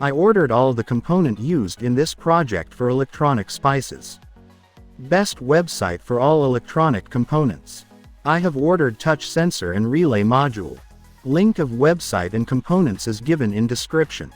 I ordered all the component used in this project for electronic spices. Best website for all electronic components. I have ordered touch sensor and relay module. Link of website and components is given in description.